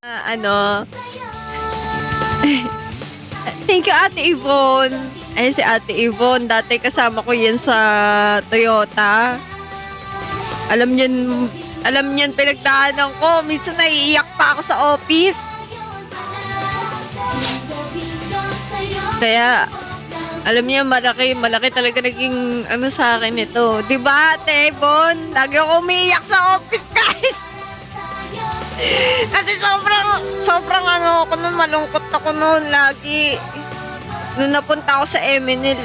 Ano, thank you Ate Yvonne. Ayun si Ate Yvonne, dati kasama ko yan sa Toyota. Alam niyan pinagdaanan ko. Minsan naiiyak pa ako sa office. Kaya, alam niya, malaki talaga naging ano sa akin ito. Diba, Ate Yvonne? Lagi ako umiiyak sa office, guys. Kasi sobrang ano ako nun, malungkot ako nun lagi. Nung napunta ako sa MNL,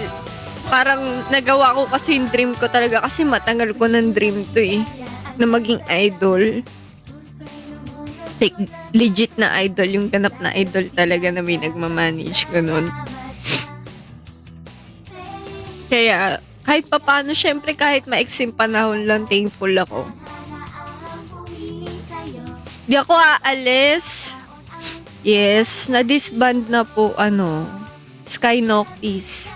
parang nagawa ko kasi yung dream ko talaga kasi matagal ko ng dream to eh, na maging idol. Like, legit na idol, yung ganap na idol talaga na may nagmamanage ko nun. Kaya, kahit papano, syempre kahit maiksim panahon lang, thankful ako. Di ako aalis. Yes, na-disband na po, Sky Noctis.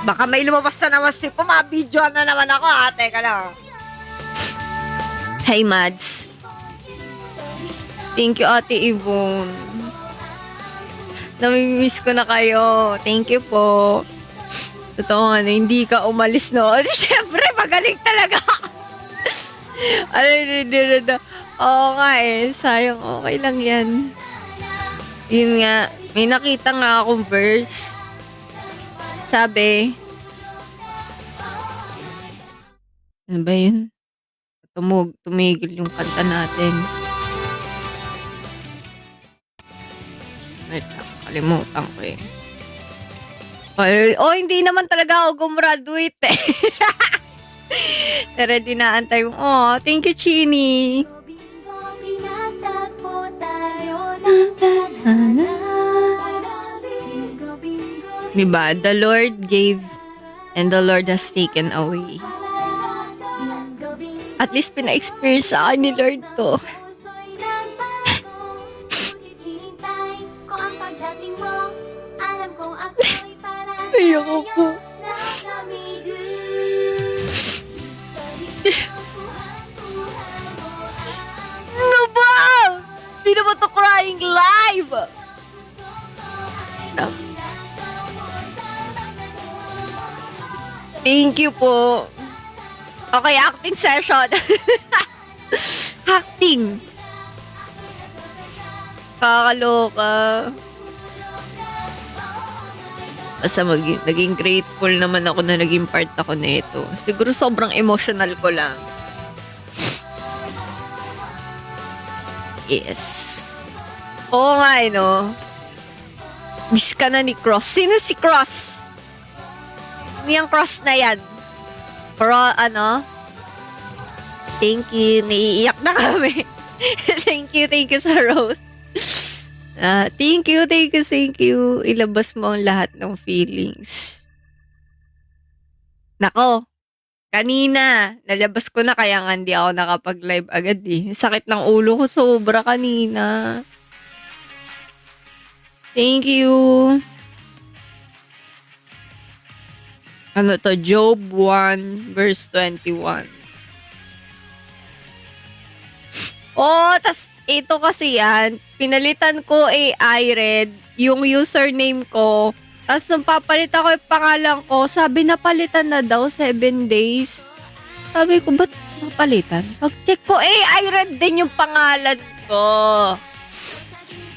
Baka may lumabas na naman si Pumabidyo na naman ako, ate ka lang. Hey, Mads. Thank you, Ate Yvonne. Namimiss ko na kayo. Thank you po. Totoo nga, hindi ka umalis, no? Siyempre, magaling talaga ako. Oo nga eh. Sayang, okay lang yan. Yun nga, may nakita nga akong verse. Sabi, ano ba yun? Tumigil yung kanta natin. Wait lang, kalimutan ko eh. Hindi naman talaga ako gumraduate eh. Pero di naantay mo. Oh, thank you, Chini. Diba? The Lord gave and the Lord has taken away. At least pina-experience sa akin ni Lord to. Ayoko po. Ano ba? Sino ba to crying live? No. Thank you po. Okay, acting session. Acting. Kakaloka. Basta naging grateful naman ako na naging part ako na ito. Siguro sobrang emotional ko lang. Yes. Oo nga, no? Miss ka na ni Cross. Sino si Cross? Yung Cross na yan. Pero thank you. Naiiyak na kami. Thank you sa Rose. Thank you. Ilabas mo ang lahat ng feelings. Nako, kanina, nalabas ko na kaya nga hindi ako nakapag-live agad eh. Sakit ng ulo ko sobra kanina. Thank you. Ano to? Job 1 verse 21. Tas ito kasi yan, pinalitan ko iRed, yung username ko. Tapos nung papalit ako yung pangalan ko, sabi napalitan na daw 7 days. Sabi ko, ba't napalitan? Pag-check ko, iRed din yung pangalan ko.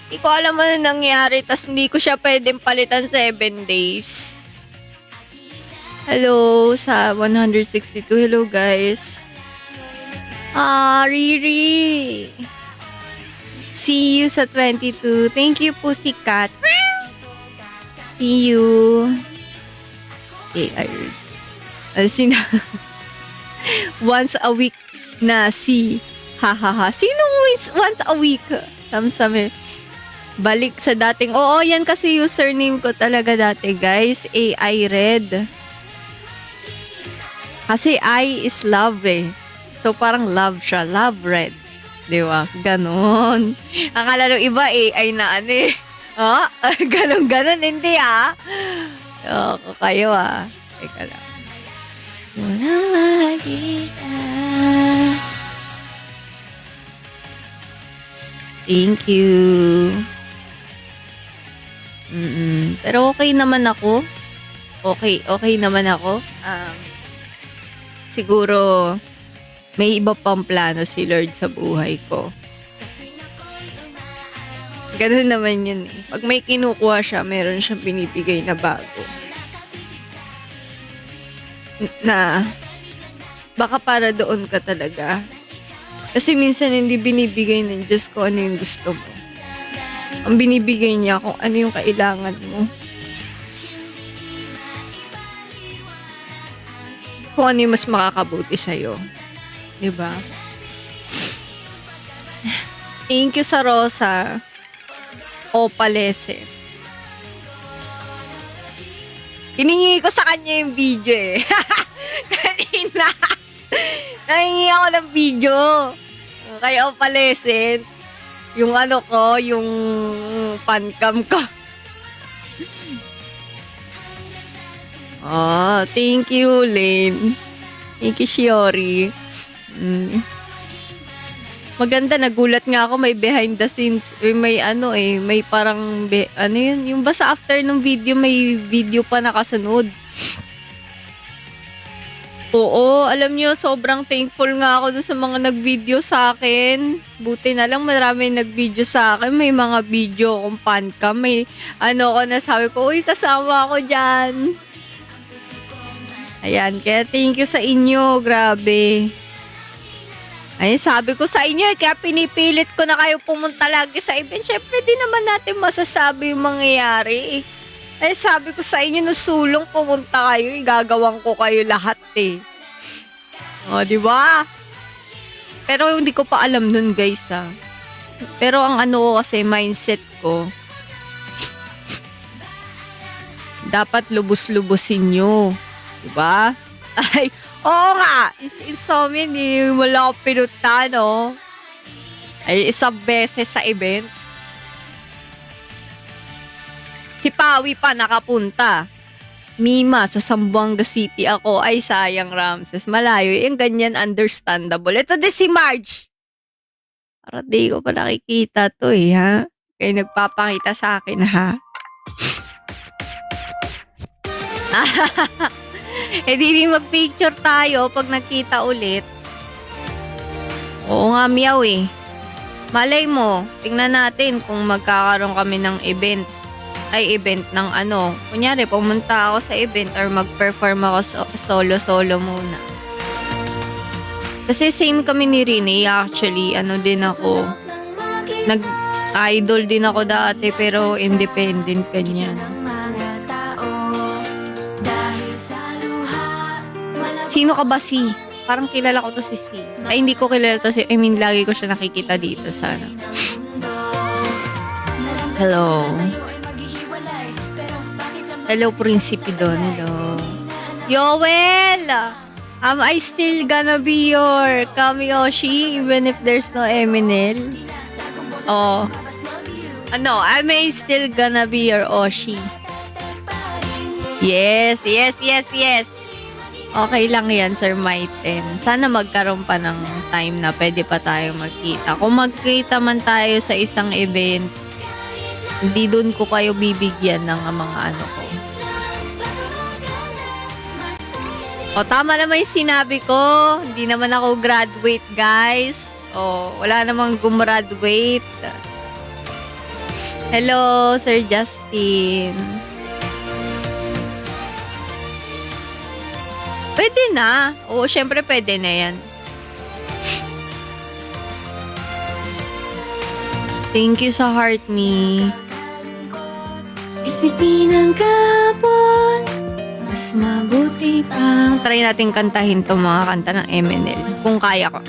Hindi ko alam ano nangyari, tapos hindi ko siya pwedeng palitan 7 days. Hello sa 162. Hello guys. Riri. See you sa 22. Thank you po si Kat. See you. Okay, once a week na si hahaha. Sino once a week? Samsame. Balik sa dating. Oo, yan kasi username ko talaga dati, guys. AI Red. Kasi I is love eh. So parang love siya. Love Red. Diba? Ganon. Akala nung iba AI na eh. Ganon. Hindi kayo Teka lang. Wala makita. Thank you. Pero okay naman ako. Okay naman ako. Siguro may iba pang plano si Lord sa buhay ko. Ganun naman yun eh. Pag may kinukuha siya, meron siyang binibigay na bago. Na baka para doon ka talaga. Kasi minsan hindi binibigay ng Diyos ko ano yung gusto mo. Ang binibigay niya kung ano yung kailangan mo. Kung ano yung mas makakabuti sa'yo. Diba? Thank you sa Rosa. Opalese. Hiningi ko sa kanya yung video eh. Kanina. Nahingi ako ng video. Kay Opalese. Yung ano ko, yung pancam ko. Oh, thank you, Lane. Thank you, Shiori. Maganda, nagulat nga ako, may behind the scenes. May ano may parang, ano yun? Yung basta after ng video, may video pa nakasunod. Oo, alam nyo, sobrang thankful nga ako dun sa mga nag-video sa akin. Buti na lang marami nag-video sa akin. May mga video kung pancam. May ano ko na sabi ko, uy, kasama ako dyan. Ayan, kaya thank you sa inyo. Grabe. Ay, sabi ko sa inyo, kaya pinipilit ko na kayo pumunta lagi sa event. Syempre, di naman natin masasabi yung mangyayari. Ay, sabi ko sa inyo, no sulong pumunta kayo, gagawin ko kayo lahat eh. O, di ba? Pero hindi ko pa alam nun, guys, ha. Pero ang ano ko kasi, mindset ko, dapat lubos-lubosin nyo. Di ba? Ay, oo nga. Insomnia, hindi wala ako pinunta, no? Ay, isang beses sa event. Si Pawi pa nakapunta. Mima, sa Zamboanga City ako. Ay, sayang, Ramses. Malayo. Yung ganyan, understandable. Ito din si Marge. Para di ko pa nakikita to eh, ha? Kaya nagpapakita sa akin, ha? Eh, di mag-picture tayo pag nagkita ulit. Oo nga, Miaw eh. Malay mo, tingnan natin kung magkakaroon kami ng event. Ay, event ng ano. Kunyari, pumunta ako sa event or mag-perform ako solo-solo muna. Kasi same kami ni Rini. Actually, ano din ako. Nag-idol din ako dati pero independent ganyan. Sino ka ba si? Parang kilala ko to si si. Ay, hindi ko kilala to si. I mean, lagi ko siya nakikita dito sa ano. Hello. Hello, Prinsipe Don. Hello. Yoel! Am I still gonna be your Kamiyoshi even if there's no Eminel? Oh. Ano, am I still gonna be your Oshi? Yes, yes, yes, yes. Okay lang yan, Sir Maiten. Sana magkaroon pa ng time na pwede pa tayo magkita. Kung magkita man tayo sa isang event, hindi dun ko kayo bibigyan ng mga ano ko. O, tama naman yung sinabi ko. Hindi naman ako graduate, guys. O, wala namang gumraduate. Hello, Sir Justin. Pwede na. Oo, syempre pwede na yan. Thank you sa heart me. Isipin ang kapon, mas mabuti pa. Try natin kantahin to mga kanta ng MNL. Kung kaya ko.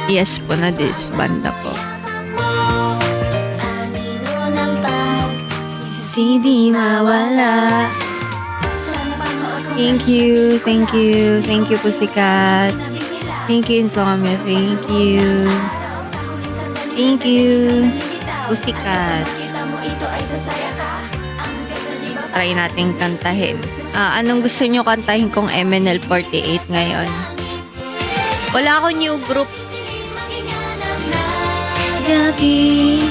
Yes po na this banda po. Di mawala. Thank you, thank you, thank you Pussycat. Thank you Insomnia, thank you. Thank you Pussycat. Try natin kantahin. Anong gusto nyo kantahin kong MNL48 ngayon? Wala akong new group. Gabi,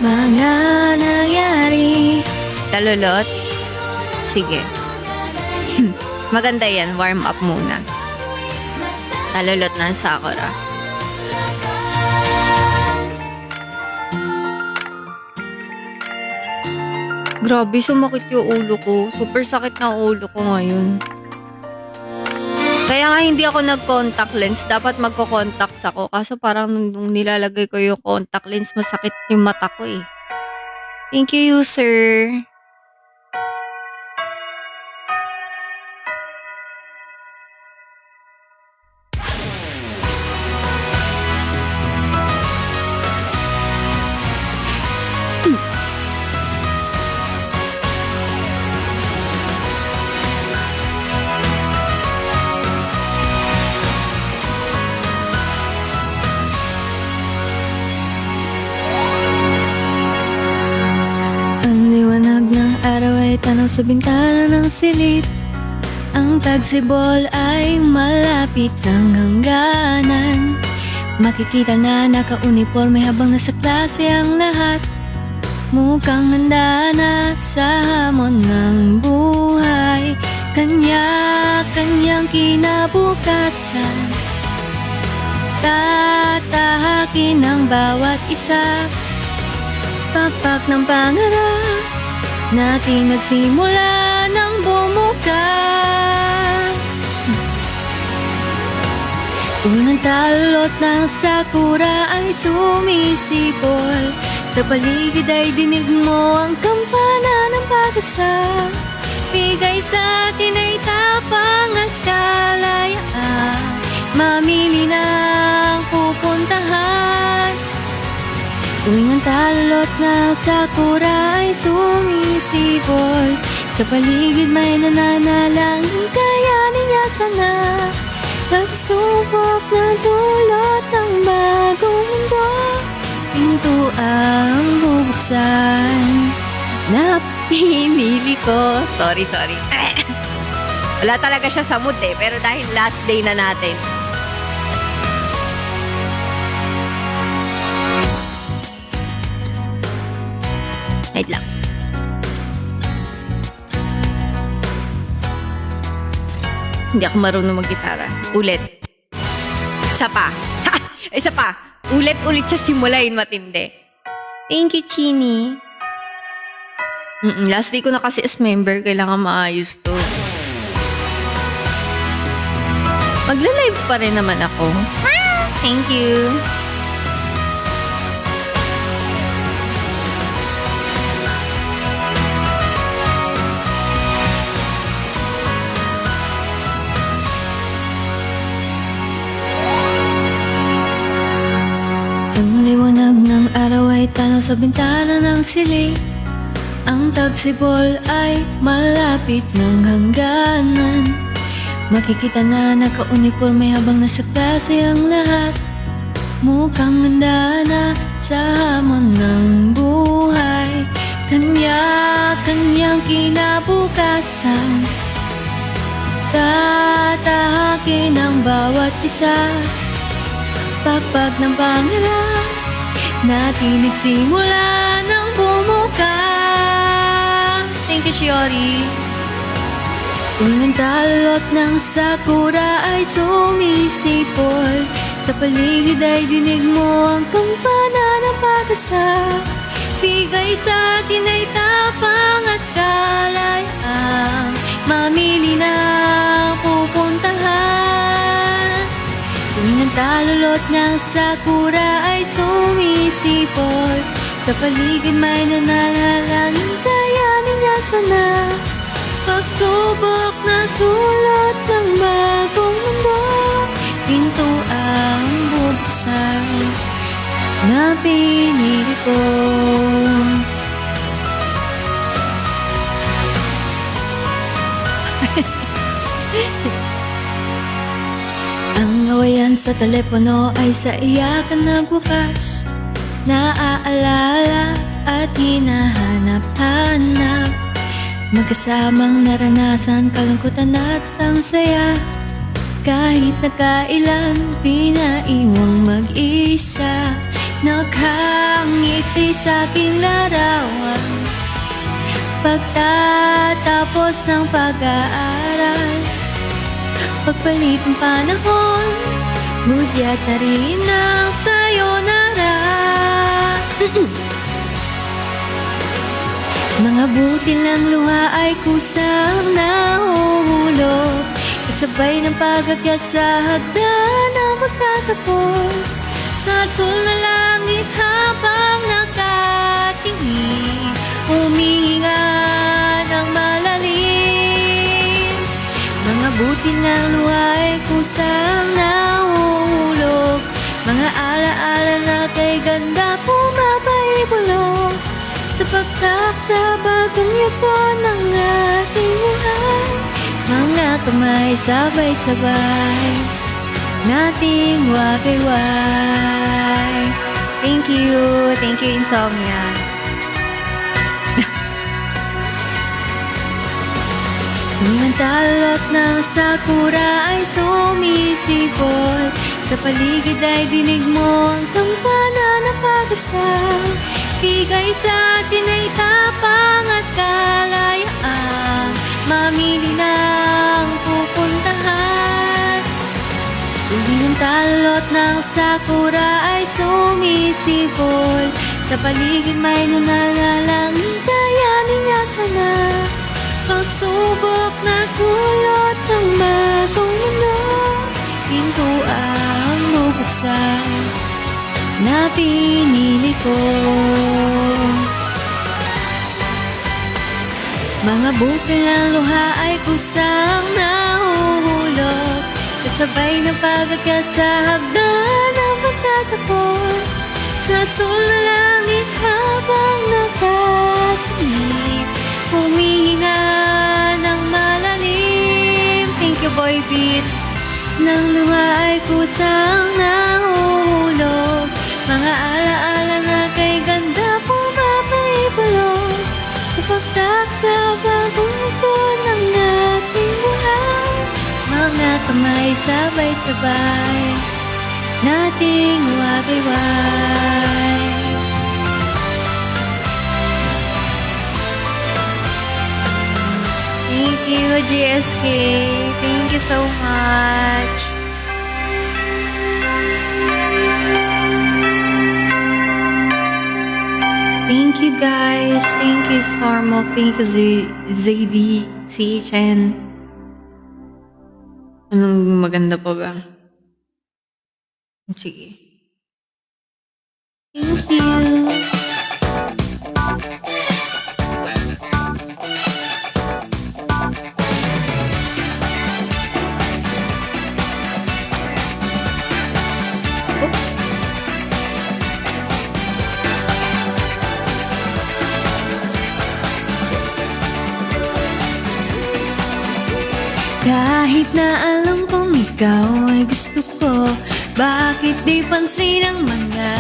mga nangyari. Talulot? Sige. Maganda yan. Warm up muna. Talulot ng Sakura. Grabe, sumakit yung ulo ko. Super sakit na ulo ko ngayon. Kaya nga hindi ako nag-contact lens. Dapat magko-contacts ako. Kaso parang nung nilalagay ko yung contact lens, masakit yung mata ko eh. Thank you, user. Tanaw sa bintana ng silid. Ang tagsibol ay malapit ng hangganan. Makikita na naka-uniforme habang nasa klase ang lahat. Mukhang handa na sa hamon ng buhay. Kanya-kanyang kinabukasan. Tatahakin ang bawat isa. Pakpak ng pangarap natin nagsimula ng bumuka. Unang talot ng sakura ay sumisipol. Sa paligid ay dinig mo ang kampana ng pag-asa. Bigay sa atin ay tapang at kalayaan. Mamili ng pupuntahan. Tuwing ang talot ng sakura ay sumisibol. Sa paligid may nananalangin, kayanin niya sana. Pagsubok na dulot ng bagong mundo. Pinto ang bubuksan na pinili ko. Sorry. Wala talaga siya sa mood eh, pero dahil last day na natin. Wait lang. Hindi ako marunong mag-gitara. Ulit. Isa pa. Isa pa. Ulit-ulit sa simula yun matindi. Thank you, Chini. Last day ko na kasi as member. Kailangan maayos to. Magla-live pa rin naman ako. Thank you. Ang liwanag ng araw ay tanaw sa bintana ng siling. Ang tagsibol ay malapit ng hangganan. Makikita na naka-uniforme habang nasa klase ang lahat. Mukhang handa na sa hamon ng buhay. Kanya-kanyang kinabukasan. Tatahakin ang bawat isa. Pakpak ng pangarap natin nagsimula ng bumuka. Thank you, Shiori. Unang talot ng sakura ay sumisipol. Sa paligid ay dinig mo ang kampana ng pag-asa. Bigay sa atin ay tapang at kalayaan. Mamili na pupuntahan. Tuwing ang talulot ng sakura ay sumisipol. Sa paligid may nananalangin, kayanin niya sana. Pagsubok na dulot ng bagong mundo. Pinto ang bubuksan na pinili ko. Ang awayan sa telepono ay sa iyakan na bukas. Naaalala at hinahanap-hanap. Magkasamang naranasan, kalungkutan at ang saya. Kahit nakailan pinaiwang mag-isa, nakangiti sa aking larawan. Pagtatapos ng pag-aaral, pagpalit ng panahon, hudyat na rin ang sayonara. Mga butil ng luha ay kusang nahuhulog, kasabay ng pagakyat sa hagdan na magtatapos. Sa asul na langit habang nakatingin, humihinga ng malalim. Mga butil ng luha ay kusang nahuhulog, mga alaala na kay ganda pumapahibulong. Sa pagtak sa bagong yugto ng ating buhay, mga kamay sabay-sabay nating wakiway. Thank you Insomnia. Tuwing ang talot ng sakura ay sumisipol, sa paligid ay dinig mo ang kampana ng pag-asal. Bigay sa atin ay tapang at kalayaan, mamili ng pupuntahan. Tuwing ang talot ng sakura ay sumisipol, sa paligid may nananalangin, kayanin niya sana. Pagsubok na kulot ng bagong mundo, pinto ang bubuksan na pinili ko. Mga butil ng luha ay kusang nahuhulog, kasabay ng pagakyat sa hagdan na magtatapos. Sa asul na langit habang nakatingin, humihinga ng malalim. Thank you Boy Beach. Nang luha ay kusang nahuhulog, mga alaala na kay ganda pumapahibulong. Sa pagtak sa bagong ito ng ating buhay, mga kamay sabay-sabay nating wakiway. Thank you GSK. Thank you so much. Thank you guys. Thank you Stormov. Thank you ZD, CHN. Anong maganda pa ba? Sige. Thank you. Kahit na alam kong ikaw ay gusto ko, bakit di pansin ang mga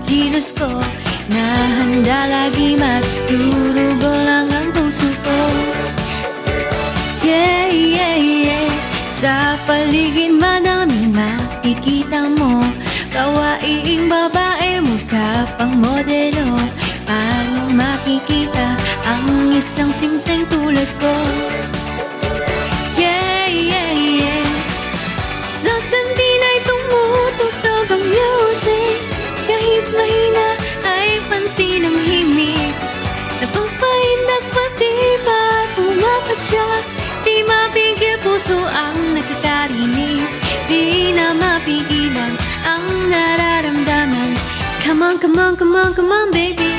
kilos ko, na handa lagi magdurugo lang ang puso ko. Yeah, yeah, yeah. Sa paligid madaming makikita mo, kawaiing babae, mukha pang modelo. Paano makikita ang isang simpleng tulad ko? Sa kantina ay tumutugtog ang music, kahit mahina ay pansin ang himig. Napapahindak pati ba pumapadyak, di mapigil puso ang nakakarinig. Di na mapigilan ang nararamdaman. Come on, come on, come on, come on baby.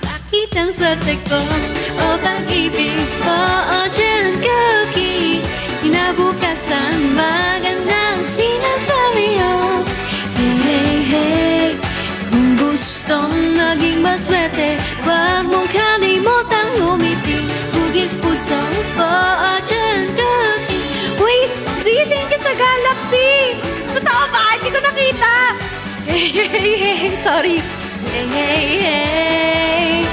Bakit ang swerte ko o pag-ibig ko o gel and cookie? Kinabukasan magandang sinasabi ko. Hey, hey, hey, kung gustong maging maswerte, wag mong kalimutang ngumiti. Hugis puso ko o gel and cookie. Wait! Thank you sa Galaxy! Totoo ba? Hindi ko nakita! Hey, hey, hey, sorry. Hey, hey, hey.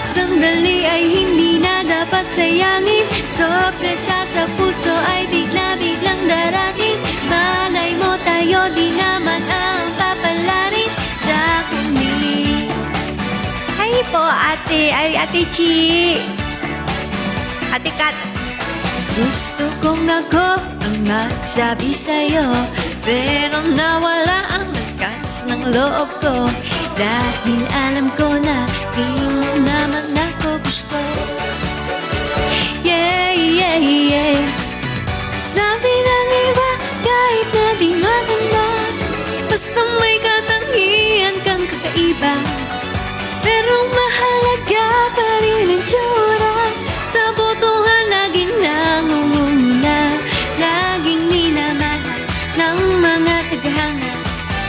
Sandali ay hindi na dapat sayangin. Sorpresa sa puso ay bigla-biglang darating. Ate Chi. Ate Kat. Gusto kong ako ang magsabi sa'yo, pero nawala ang lakas ng loob ko, dahil alam ko na di mo naman ako gusto. Yeah, yeah, yeah. Sabi ng iba, kahit na di maganda, basta may katangian kang kakaiba. Pero mahalaga pa rin ang tsura, sa botohan laging nangunguna, laging minamahal ng mga tagahanga.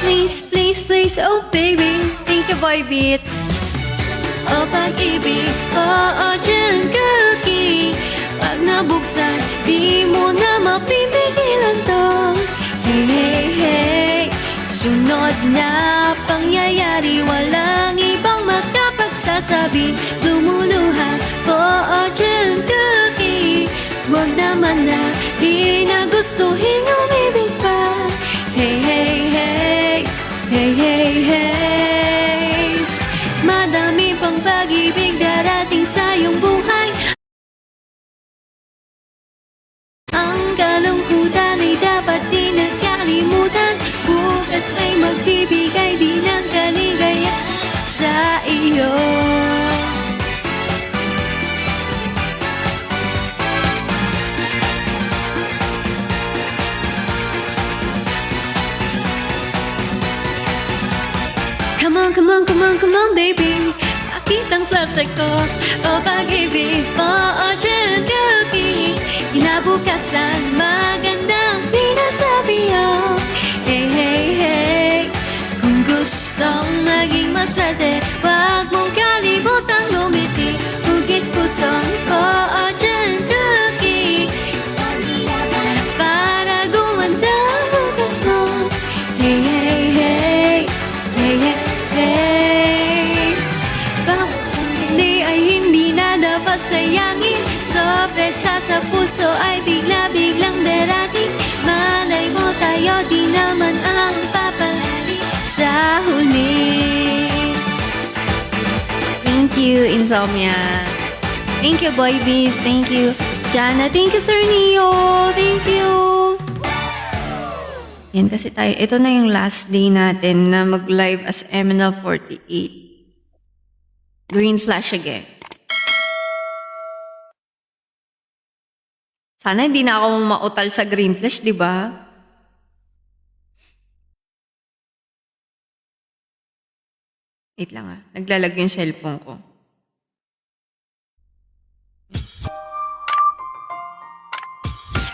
Please, please, please, oh baby. Thank you, Boy Beats. O pag-ibig, oo dyan kaki, pag nabuksan, di mo na mapipigilan to. Hey, hey, hey, sunod na pangyayari, walang ibang makapagsasabi, lumuluha, oo dyan kaki, wag naman na di na gustuhin umibig pa. Hey, hey, hey, hey, hey, hey, madami pang pag-ibig darating sa iyong buhay. Ang kalungkutan ay dapat di nakalimutan, bukas may magbibigay din ng kaligayahan sa iyo. Come on, come on, come on, come on, baby. Bakit ang sakit ko? O pag-ibig, oo dyan kaki, kinabukasan, magandang sinasabi, oh. Hey, hey, hey, kung gustong maging maswerte, wag mong kalimutang ngumiti, hugis pusong, oo dyan kaki, para gumanda ang bukas mo. Hey, hey, hey, hey, hey, hey, bawat sandali ay hindi na dapat sayangin, sorpresa sa puso ay bigla-biglang darating, malay mo tayo di naman ang papalari sa huli. Thank you, Insomnia. Thank you, Boy Beats. Thank you, Jana. Thank you, Sir Neo. Thank you. Yan kasi tayo. Ito na yung last day natin na mag-live as MNL48. Green flash again. Sana hindi na ako mautal sa green flash, di ba? Wait lang ah. Naglalag yung cellphone ko.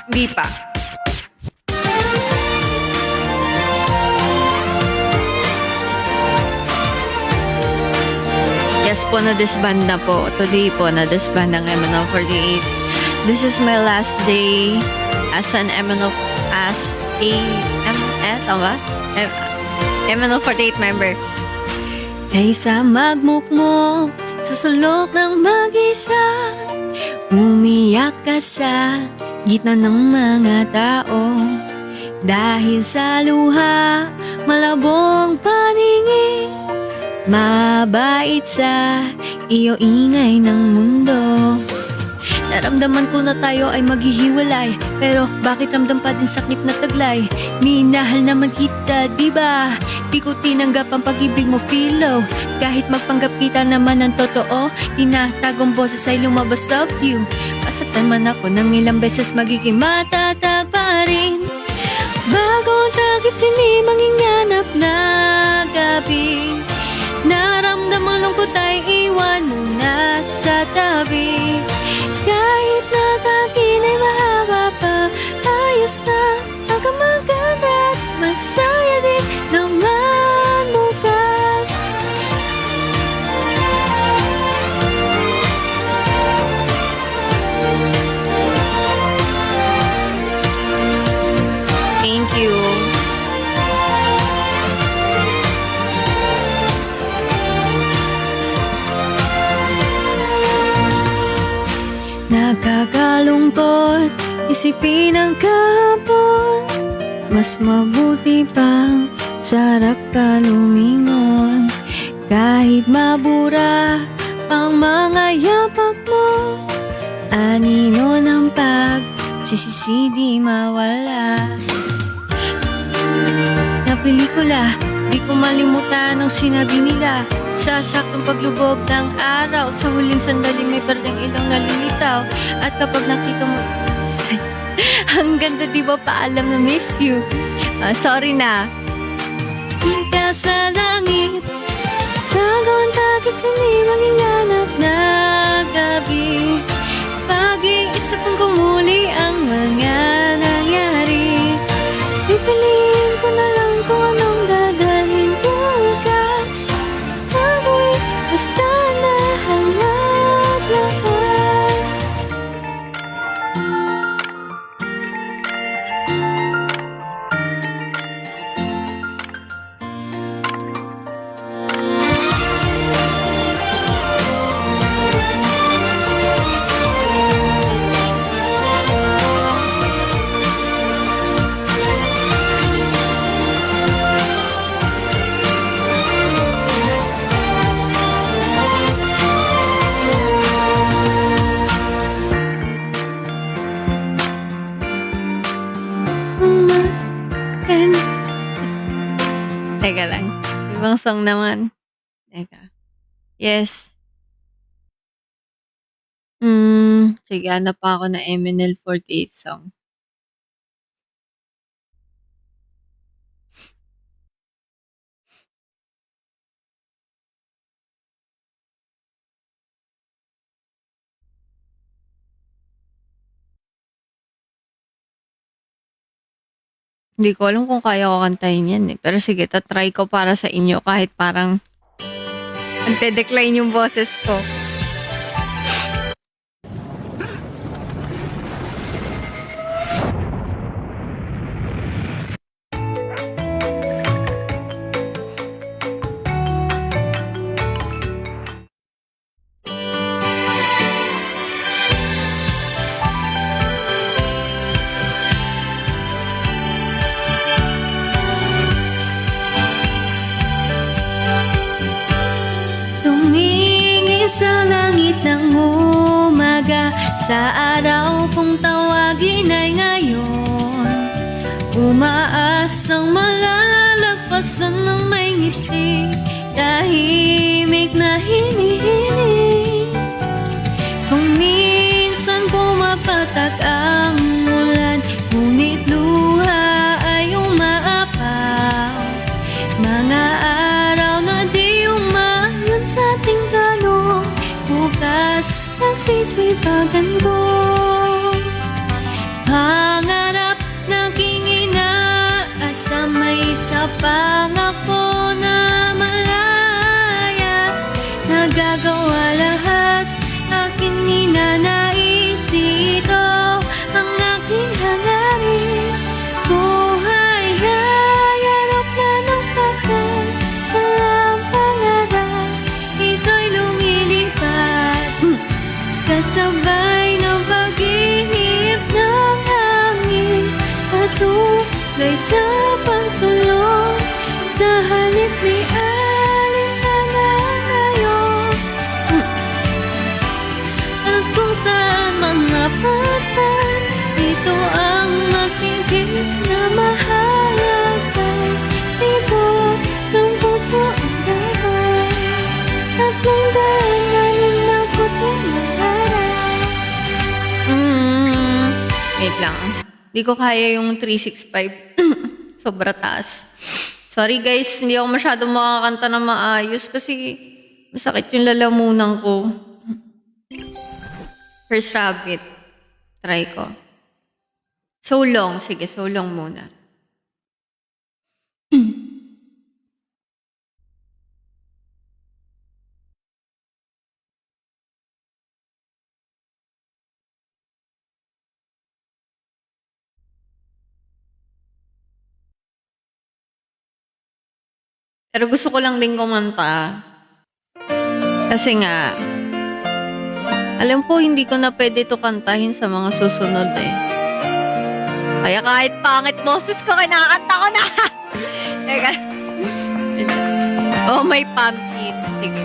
Hindi pa. Yes po, na-disband na po. Today po, na-disband ang MNL48. This is my last day as an MNL, as a, tama? MNL48 member. Kaysa magmukmok sa sulok ng mag-isa, umiyak ka sa gitna ng mga tao, dahil sa luha, malabong paningin, mabait sa iyo ingay ng mundo. Naramdaman ko na tayo ay maghihiwalay, pero bakit ramdam pa din sakit na taglay? Minahal naman kita, diba? Di ko tinanggap ang pag-ibig mo, Philo. Kahit magpanggap kita naman ng totoo, tinatagong boses ay lumabas, love you. Pasaktan man ako ng ilang beses, magiging matatag pa rin. Bago ang takip silimang hinganap na gabi, naramdamang lungkot ay iwan mo na sa tabi. Kahit na takin ay mahaba pa, ayos na hanggang maganda at masaya din naman bukas. Thank you. Nakakalungkot isipin ang kahapon, mas mabuti pang sarap ka lumingon. Kahit mabura pang mga yapak mo. Anino ng pagsisisi di mawala. Na pelikula, di ko malimutan ang sinabi nila. Sa saktong paglubog ng araw, sa huling sandali may berdeng ilong nalilitaw. At kapag nakita mo, ang ganda di ba paalam na miss you. Sorry na. Ka sa langit, bagong takip sa maging ganap na gabi. Pag-iisip kong kumuli ang mga nangyari. Pipiliin ko na lang kung anong dadalhin bukas. Ako'y basta nahanap lahat. Teka lang. Ibang song naman. Teka. Yes. Sige, hanap pa ako na MNL48 song. Hindi ko alam kung kaya ko kantahin yan eh. Pero sige, tatry ko para sa inyo kahit parang nagde-decline yung boses ko. Tumingin sa langit ng umaga, sa araw kung tawagin ay ngayon. Umaasang malalagpasan ng may ngiti, tahimik na hinihiling. Kung minsan pumapatak ang ulan, ngunit luha ay umaapaw. Mga araw na di umayon sa ating plano, bukas nagsisipagan ko. Pangarap na aking inaasam may isa pangako na malaya. Nagagawa lahat aking ninanais, ito ang aking hangarin. Buhay ay aeroplanong bakit walang pangarap, ito'y lumilipad kasabay ng pag-ihip ng hangin, patuloy sa pagsulong sa halip ni alinlangan ngayon. At kung saan man mapatay, ito ang masigit na mahalaga. Tibok ng puso ang gabay, tatlong daan na limang puting maharay. Wait lang. Di ko kaya yung 365. Sobra taas. Sorry guys, hindi ako masyadong makakanta na maayos kasi masakit yung lalamunan ko. First Rabbit. Try ko. So long. Sige, so long muna. Pero gusto ko lang din kumanta. Kasi nga, alam ko hindi ko na pwede ito kantahin sa mga susunod eh. Kaya kahit pangit boses ko, kinakanta ko na. Teka. Oh, may pumpkin. Sige.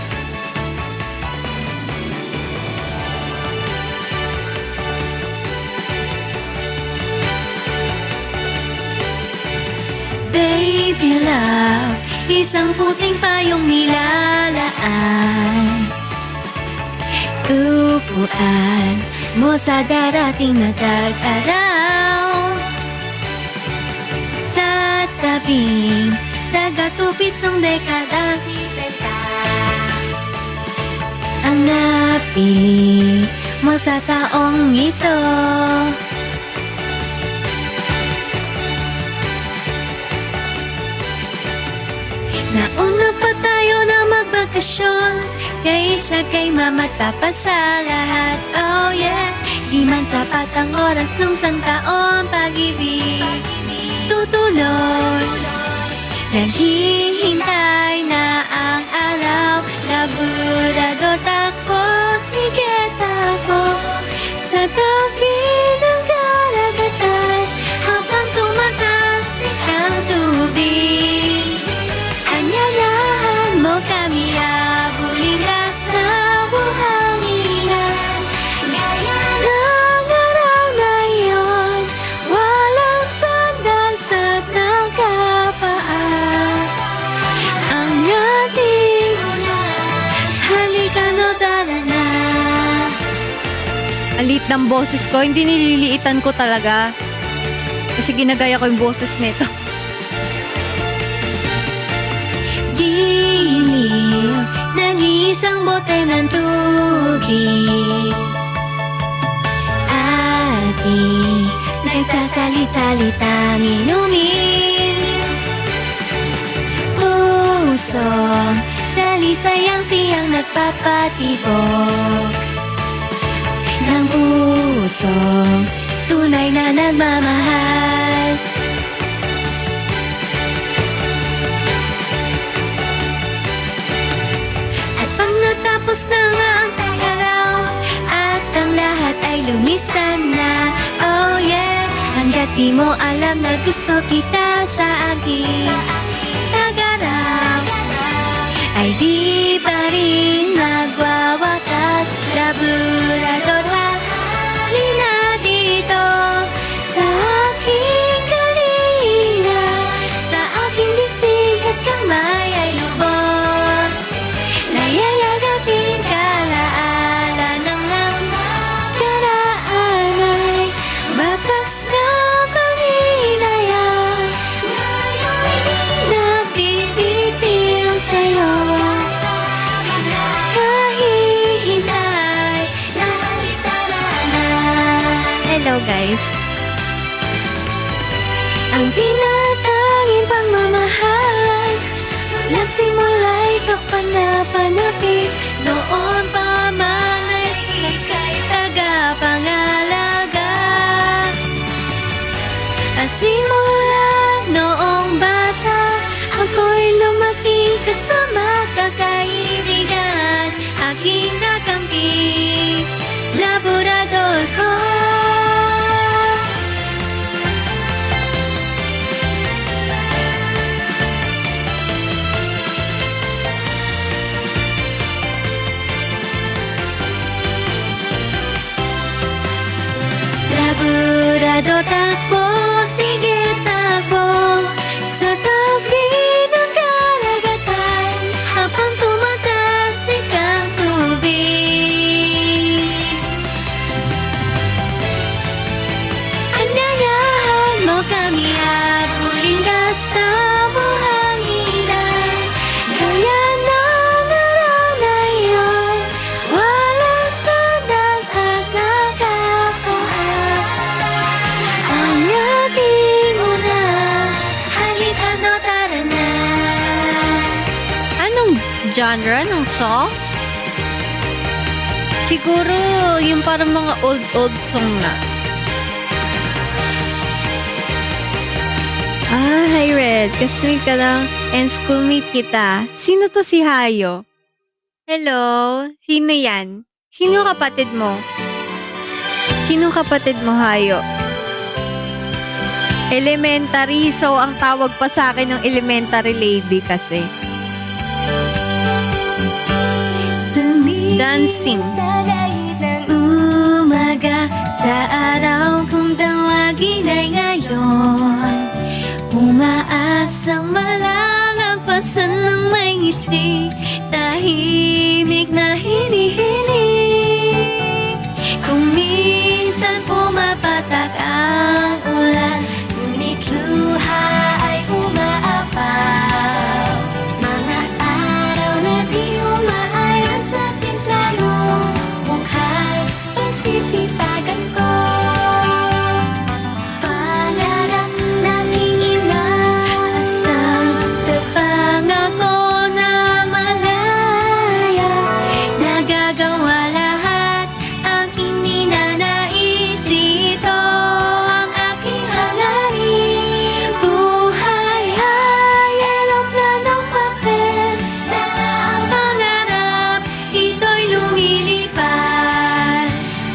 ulap, isang puting payong nilalaan. Upuan mo sa darating na tag-araw, sa tabing tagatupis ng dekada 70. Ang napili mo sa taong ito, nauna pa tayo na magbakasyon, kaysa kay mama't papa sa lahat. Oh yeah, di man sapat ang oras nung santaon pag-ibig tutuloy. Naghihintay na ang araw, laburador takbo, sige takbo sa tabi ng karagatan habang tumataas ang tubig. Anyayahan mo kami, habulin ka sa buhanginan, gaya ng araw na iyon, walang sandas at nakapaan. Ang ating halika no, tara na. Ang liit ng boses ko, hindi nililiitan ko talaga. Kasi ginagaya ko yung boses nito. Giliw ng isang bote ng tubig, ating nagsasalit-salitang inumin. Pusong dalisayang siyang nagpapatibok ng pusong tunay na nagmamahal. At pag natapos na nga ang araw at ang lahat ay lumisan na, oh yeah, hanggat di mo alam na gusto kita sa aking tagaraw, ay di pa rin magwawakas. Laburador, halina dito sa aking kalinga, sa aking bisig at kamay ay lubos, nayayagapin ka, laala ng nakaraan ay bakas na paminaya, ngayon di nabibitiw sa'yo. Kahihintay na Hello guys. ang tinatanging pagmamahal, mula simula'y kapanapanapik, noon pa man ay ika'y tagapangalaga. At simula noong bata, ako'y lumaki kasama kakaibigan, aking kakampi, laburador ko. Laburador takbo, sige takbo sa tabi ng karagatan habang tumatasik ang tubig. Anyayahan mo kami, habulin ka sa buhanginan, gaya ng araw na iyon, walang sandas at nakapaan. Ang ating una, halika no, tara na. Anong genre ng song? Siguro yung parang mga old song na. Hi Red. Kasmi ka lang and schoolmate kita. Sino to si Hayo? Hello? Sino yan? Sino kapatid mo? Sino kapatid mo, Hayo? Elementary. So, ang tawag pa sa akin ng elementary lady kasi. Dancing. Sa langit ng umaga, sa araw kung tawagin ay ngayon, umaasang malalim Iwasan ng may ngiti, tahimik na hinihiling. Kung minsan pumapatak ang ulan, ngunit luha ay umaapaw. Mga araw na di umaayon sa ating plano, bukas pagsisipagan ko. Pangarap nating inaasam sa pangako na malaya. Nagagawa lahat ang ininanais, ito ang aking hangarin. Buhay ay eroplanong papel, dala ang pangarap, ito'y lumilipad.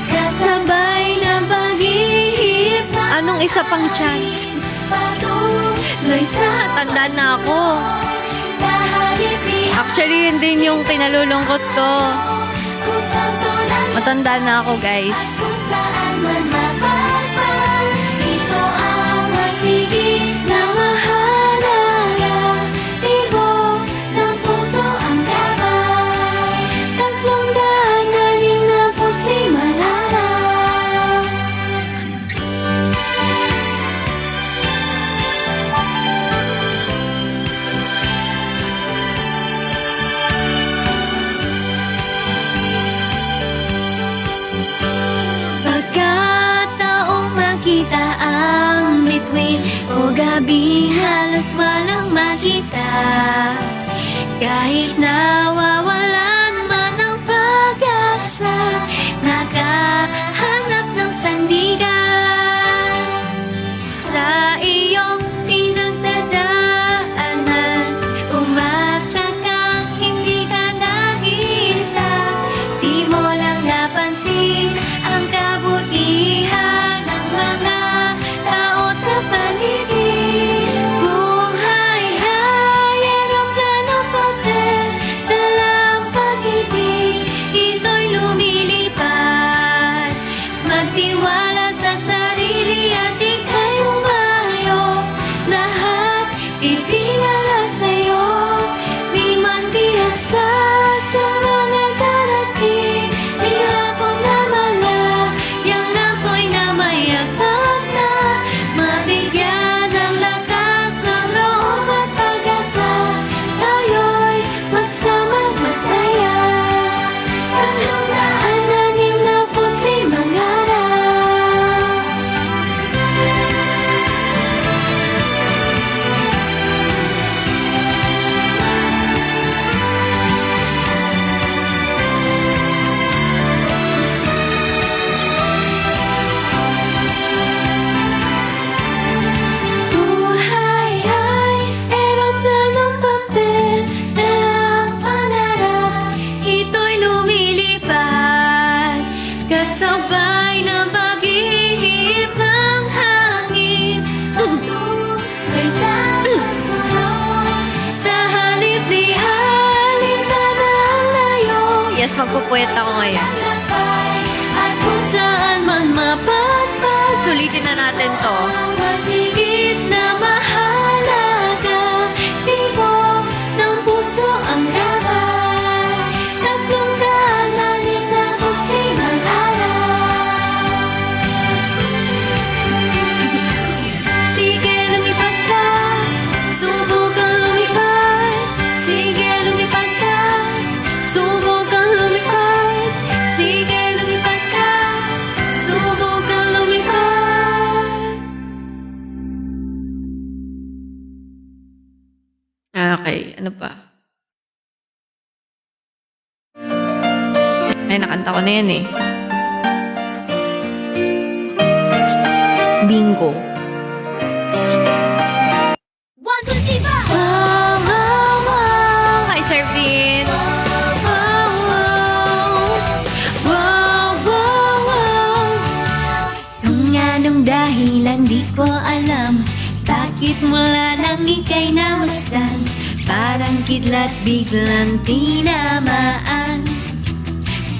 Kasabay ng pag-ihip na Anong isa pang chance? patuloy sa Tanda na ako. sa halip ni Actually, yun din yung kinalulungkot ko. kung saan tulan Matanda na ako, guys. kung saan man mapapal. Ito ang masigit na mahalaga, tibok ng puso ang gabay. 365 araw. Pagkataong makita ang bituin o gabi, halos walang makita. Kahit nawawalan man ang pag-asa, nakahanap ng sandigan. Sa iyong pinagdadaanan, umasa kang hindi ka nag-iisa. Di mo lang napansin ang kabutihan ng mga tao sa paligid. Buhay ay eroplanong papel, dala ang pag-ibig, ito'y lumilipad. Magtiwala sa sarili at ika'y umayo, lahat titingala sa'yo. Di man bihasa sa mga darating, nilapong na malayang ako'y namayagpag na. Mabigyan ng lakas ng loob at pag-asa, tayo'y magsamang masaya. 365 araw. Buhay ay eroplanong papel, dala ang pangarap, ito'y lumilipad. Kasabay ng pag-ihip ng hangin, patuloy sa pasunod. Sa halip di halita na ang layo, Yes, magpupuwet ako ngayon. lakay, at kung saan man mapadpad. Sulitin na natin to. Ang masigit na mahalaga, tibok ng puso ang gabay. 365 araw. Sige, lumipad ka, subukan lumipad. Sige, lumipad ka, subukan lumipad. Sige, lumipad ka, subukan lumipad. Okay, ano pa? Ay, nakanta ko na yan eh. Bingo. 1, 2, 3, 4. Wow, wow, wow. Hi, Sir Vin. Wow, wow, wow. Wow, wow. Kung anong dahilan di ko alam, bakit mula nang ika'y namasdan, parang kidlat biglang tinamaan.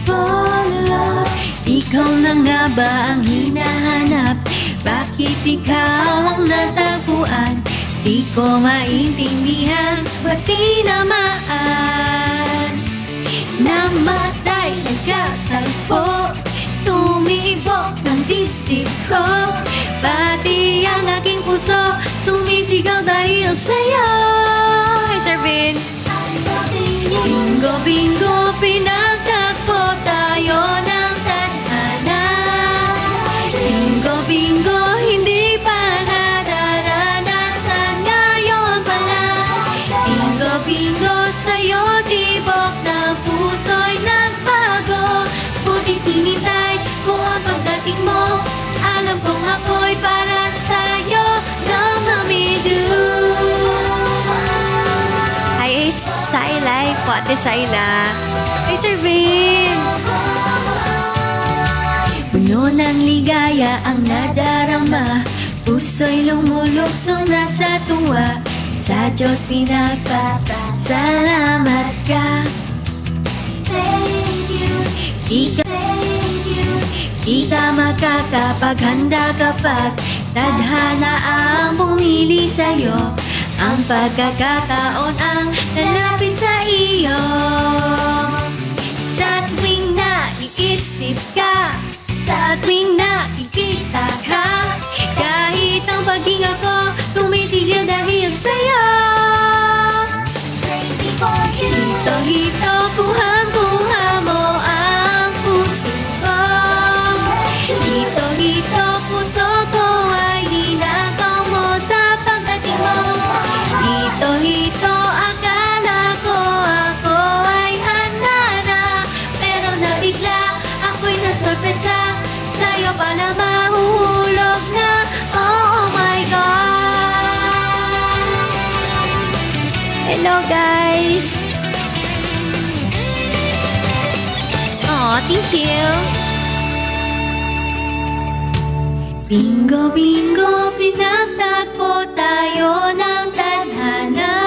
Fall in love, ikaw na nga ba ang hinahanap? Bakit ikaw ang natagpuan? Di ko maintindihan, ba't tinamaan? Namatay, nagkatagpo, tumibok ng dibdib ko. Pati ang aking puso, sumisigaw dahil sa'yo. Hi, Sir Vin! Bingo, bingo, pinagtagpo tayo ng tadhana. Bingo, bingo, hindi pa nadaranasan ngayon pala. Bingo, bingo, sa'yo tibok ng puso'y nagbago. Buti tinitay ko ang pagdating mo, alam kong ako'y para sa'yo ng namidu. Hi, Sailay po, Ate Sayla. Hi, Sir Vin! Puno ng ligaya ang nadarama, puso'y lumuluksong nasa tuwa. Sa Diyos pinagpapasalamat ka. Thank you, di ka makakapaghanda kapag tadhana ang pumili sa'yo. Ang pagkakataon ang lalapit sa iyo. Sa tuwing naiisip ka, sa tuwing nakikita ka, kahit ang paghinga ko tumitigil dahil sa'yo. Hito-hito, kuhang-kuha mo ang puso ko. Hito-hito, puso ko ay ninakaw mo sa pagdating mo. Hito-hito, akala ko ako ay handa na, pero nabigla ako'y nasorpresa, sa'yo pala mahuhulog na. Oh my God! Hello, guys! Aw, thank you! Bingo, bingo, pinagtagpo tayo ng tadhana.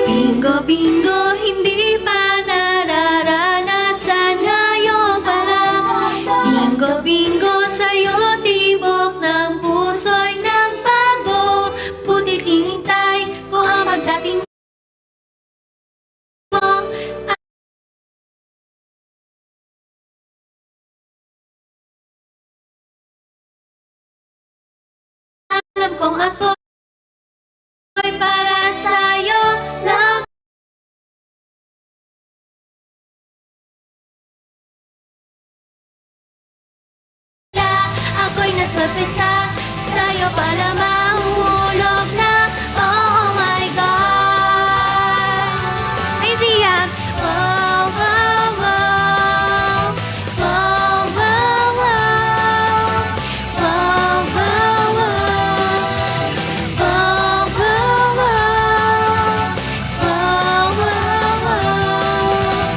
Bingo, bingo, hindi pa nararanasan ngayon pa lang. Bingo, bingo, sa'yo tibok ng puso'y nagbago. Buti tinitay ko ang pagdating mo. Alam kong ako ay para sa'yo lang. Ako'y nasorpresa, sa'yo pala mahuhulog na. Oh my God! Hi, Zia! Wow, wow, wow. Wow, wow, wow. Wow, wow, wow. Wow, wow, wow. Wow, wow, wow.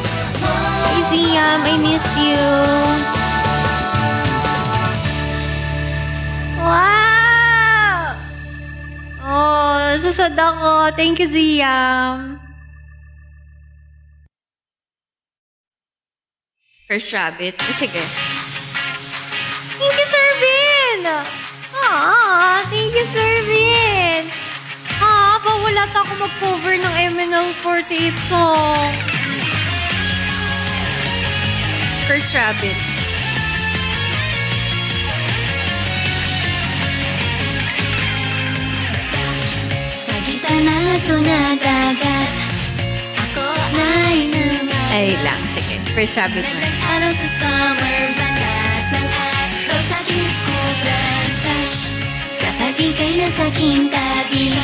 Hi, Ziam! I miss you! Wow! Oh, susad ako. Thank you, Ziam! First rabbit. Oh, sige. Thank you, Sir Vin! Thank you, Sir Vin! Pawalat ako mag-cover ng MNL48 song. First rabbit. Sa gitna ng aso na dagat, ako ay naman. Ay lang, sige. First rabbit na. Nag-araw sa summer, banat ng araw sa aking kubra stash. Kapag ika'y nasa aking tabi,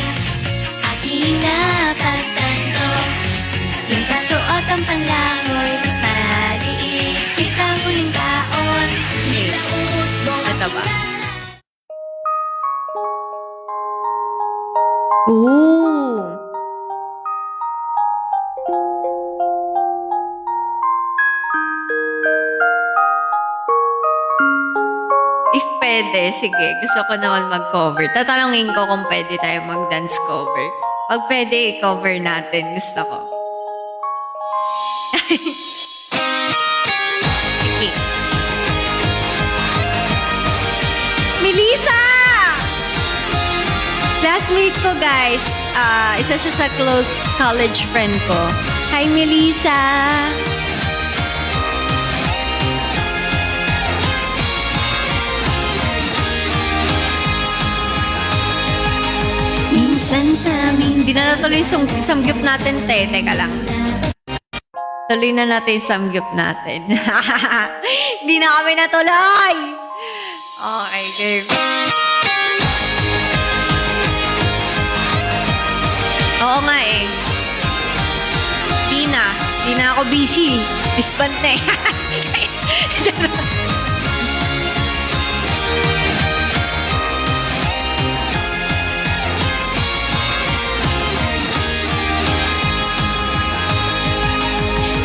aking napatanto. Yung kasuot ang panlangoy, mas maliit. Isang huling taon, biglang umusbong ang Ito ba? himala. Ooh! If pwede, sige. Gusto ko naman mag-cover. Tatanungin ko kung pwede tayo mag-dance cover. Pag pwede, i-cover natin. Gusto ko. Sige. Melissa! Class classmate ko, guys. Isa siya sa close college friend ko. Hi, Melissa. Minsan sa aming Hindi na natuloy yung samgyup natin, te. Teka lang. Tuloy na natin yung samgyup natin. Hindi na kami natuloy! Okay, game. Oo nga eh. Di na ako busy. Disband na eh.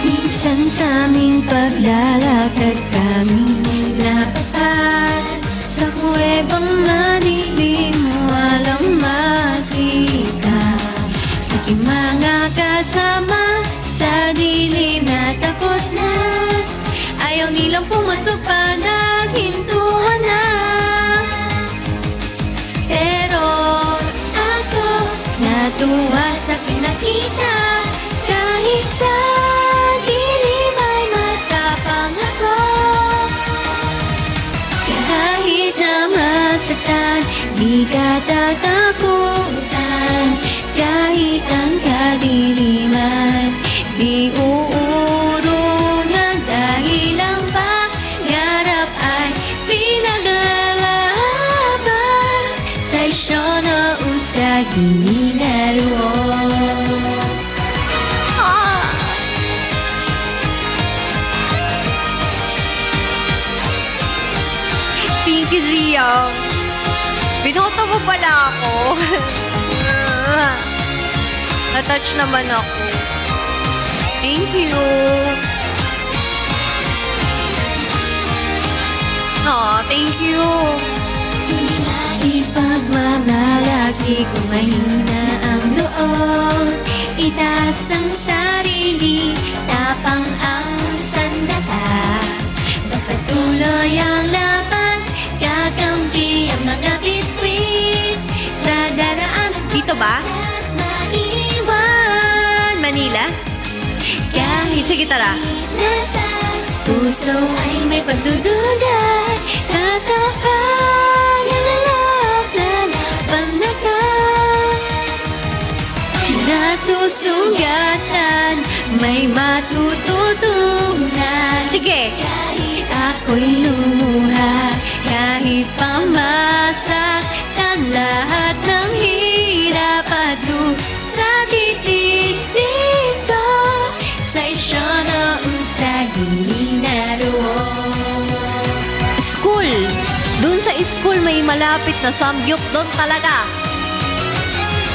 minsan sa aming paglalakad kami napapat sa kuwebang madilim walang makita. Aking mga kasama sa dilim na takot na ayaw nilang pumasok pa naghintuan na. Pero ako natuwa sa pinakita kahit sa dilim ay matapang ako. Kahit na masaktan, di ka tatakutan. Kahit ang kadiliman, di uurungan. Dahil ang pangarap ay pinaglalaban sa isyo na usag di naroon. Thank you, Ziyang. Binoto mo pala ako. Na-touch naman ako. Thank you. Aw, thank you. Ipagmamalaki kung mahina ang loob, itaas ang sarili, tapang ang sandata. Basta tuloy ang laban, kakampi ang mga bituin. Sa daraan Dito ba? maiwan Manila? kahit Sige, tara. nasa puso ay may pagdududa. Tatapang lalap, lalaban na ka. Nasusugatan, may matututunan. Sige. Kahit ako'y lumuha, kahit pamasaktan, lahat ng hirap at sa titisin ko. Sa isyo na usag di naroon. School. Doon sa school may malapit na samgyup. Doon talaga.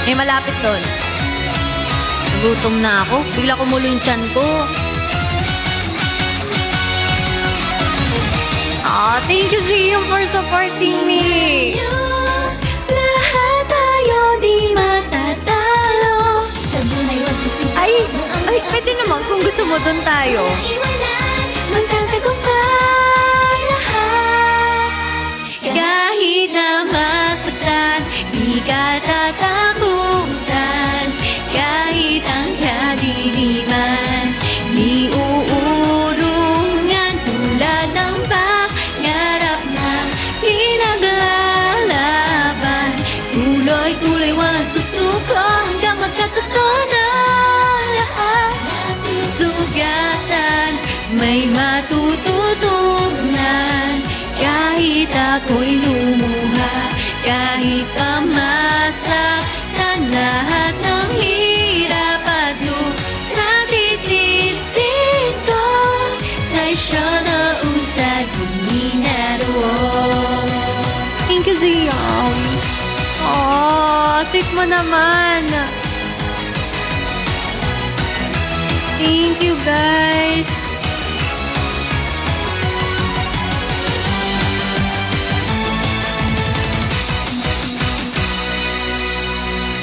May malapit doon. Nagutom na ako. Bigla kumulo yung tiyan ko. Thank you, Ziyong, for supporting me. Lahat tayo di matatalo. Sa buhay wag Ay, pwede naman kung gusto mo doon tayo. iwanan, magtatagumpay lahat. Kahit na masaktan, di ka tatakutan. Kahit ang kadiliman, di uurungan. Tulad ng pangarap na pinaglalaban, tuloy-tuloy walang susuko hanggang magkatotoo na lahat. Sugatan, may matututunan. Kahit ako'y lumuha, kahit pamasaktan, lahat ng hirap at sa titisin ko. Sa isyo na usag di naroon. Thank you, Ziyong. Sweet mo naman. Thank you, guys.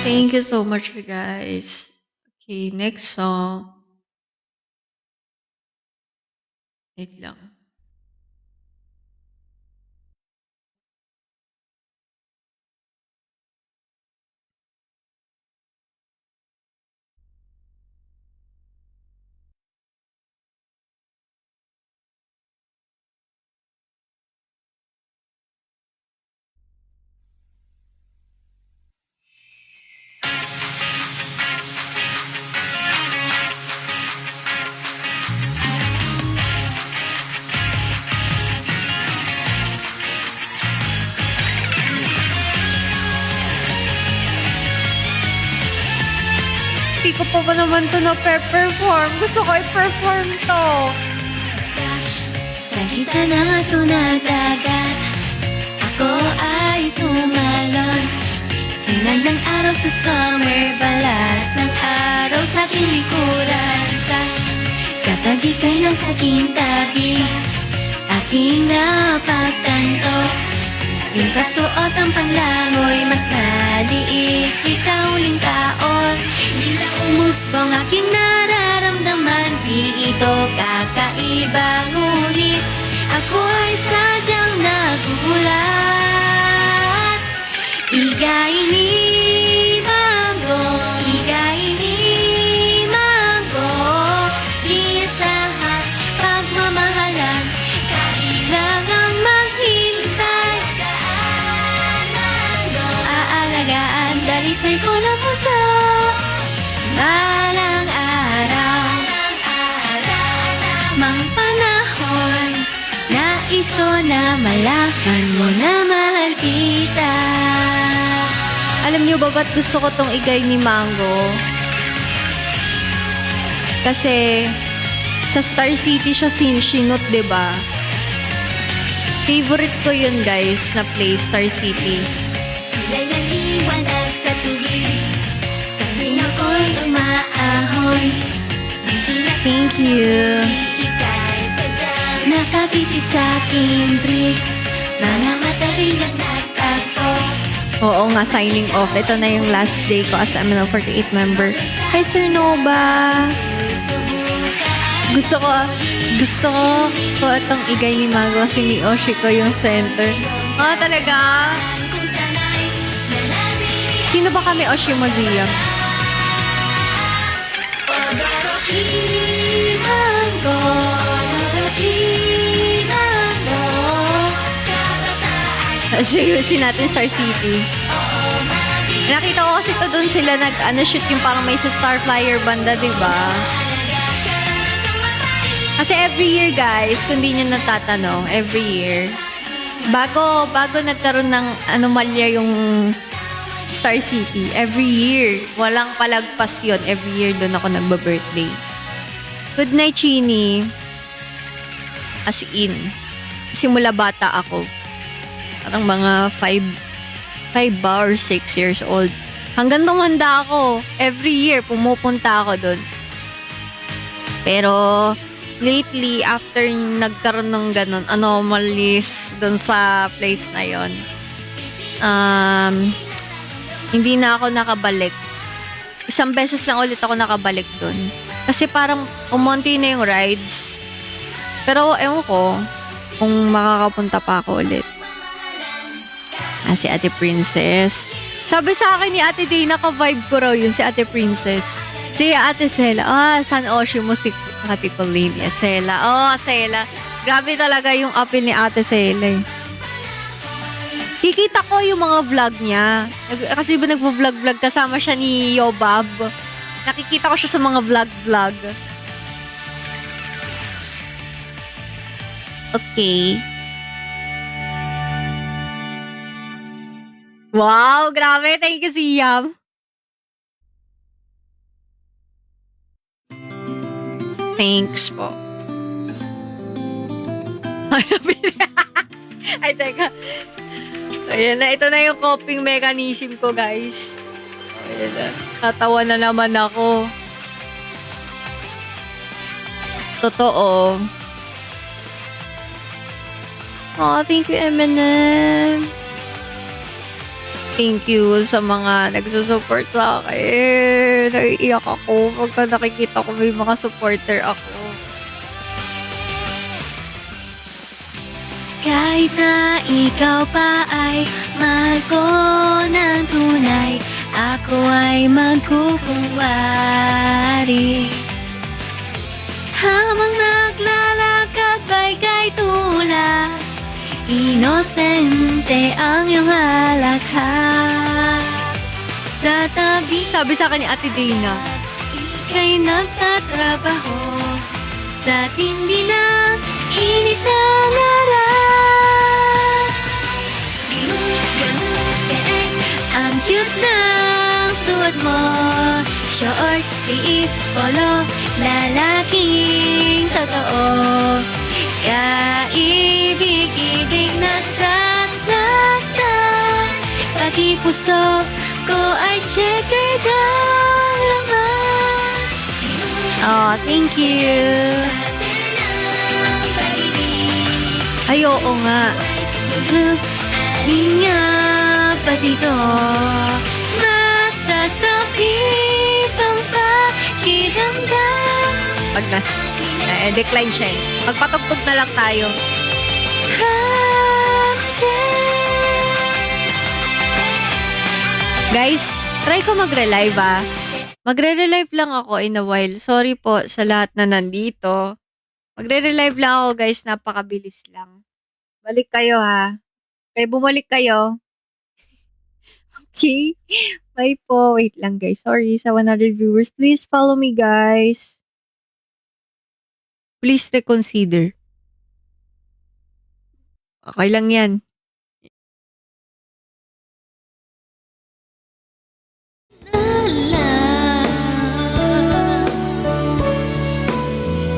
Thank you so much, guys. Okay, next song. Wait lang. ko pa naman to na perform. Gusto ko i-perform to. Splash sa gitna ng aso na dagat, ako ay tumalon. Sinag ng araw sa summer, balat ng araw sa aking likuran. Splash, kapag ika'y nasa aking tabi, aking napagtanto. Yung kasuot ang panglangoy, mas maliit kaysa huling taon. Bila umusbong aking nararamdaman, di ito kakaiba, ngunit ako ay sadyang nagugulat. Igay ni Mango, igay ni Mango, di asahan pagmamahalan, kailangang maghintay. Aalagaan, dalisay ko na puso, balang araw, mang panahon, nais ko na malaman mo na mahal kita. Alam niyo ba ba't gusto ko tong igay ni Mango? Kasi sa Star City siya sinunod, diba? Favorite ko yun, guys, na place, Star City. Sila'y naliwanag sa tuwid, sa tuwing ako'y umaahon. Thank you. Ika'y sadyang nakatitid sa aking breeze, mga mata rin ang nagtagpo. Oo nga, signing off. Ito na yung last day ko as MNL48 member. Hi, Sir Nova. Gusto ko itong igay ni Mango kasi ni Oshi ko yung center. Ah, talaga? Sino ba kami, Oshi Museum? Seryosin natin Star City. Nakita ko kasi to doon sila shoot yung parang may sa Star Flyer banda, diba? Kasi every year, guys, kung di nyo natatanong, every year, bago nagkaroon ng anomalya yung Star City, every year, walang palagpas yun. Every year doon ako nagba-birthday. Good night, Chini. As in, simula bata ako. Parang mga 5 or 6 years old. Hanggang tumanda ako. Every year, pumupunta ako doon. Pero, lately, after nagkaroon ng ganun, anomalies doon sa place na yon, hindi na ako nakabalik. Isang beses lang ulit ako nakabalik doon. Kasi parang umonti na yung rides. Pero, ewan ko, kung makakapunta pa ako ulit. Si Ate Princess. Sabi sa akin ni Ate Dana, ka-vibe ko raw yun, si Ate Princess. Si Ate Sela. San Oshi mo si Ate Colleen. Sela. Sela. Grabe talaga yung appeal ni Ate Sela. Kikita ko yung mga vlog niya. Kasi ba nagvo-vlog kasama siya ni Yobab. Nakikita ko siya sa mga vlog. Okay. Wow, grabe. Thank you, Siyam. Thanks po. Ay, teka. Ayan na. Ito na yung coping mechanism ko, guys. Ayan na. Tatawa na naman ako. Totoo. Thank you, Eminem. Thank you sa mga nagsusupport sa akin. Naiiyak ako pagka nakikita ko may mga supporter ako. Kahit na ikaw pa ay mahal ko ng tunay, ako ay magkukuwari. Habang naglalakad ba'y kay tulad, inosente ang iyong halakha. Sa tabi, Sabi sa akin ni Ate Dana, ika'y nagtatrabaho sa tindi ng init ng araw. Ang cute ng suot mo, shorts Si Ipolo, lalaking totoo. Kaibig-ibig na sasaktan, pati puso ko ay checkered ang laman. Oh, thank you. Ay, oo nga. Di nga ba dito masasabi pang pakiramdam? Pag na, decline siya eh. Magpatugtog na lang tayo. Guys, try ko magre-live ah. Magre-relive lang ako in a while. Sorry po sa lahat na nandito. Magre-relive lang ako guys, napakabilis lang. Balik kayo ha. Okay, bumalik kayo. Okay. Bye po. Wait lang guys. Sorry sa 100 viewers. Please follow me guys. Please reconsider. Okay lang yan.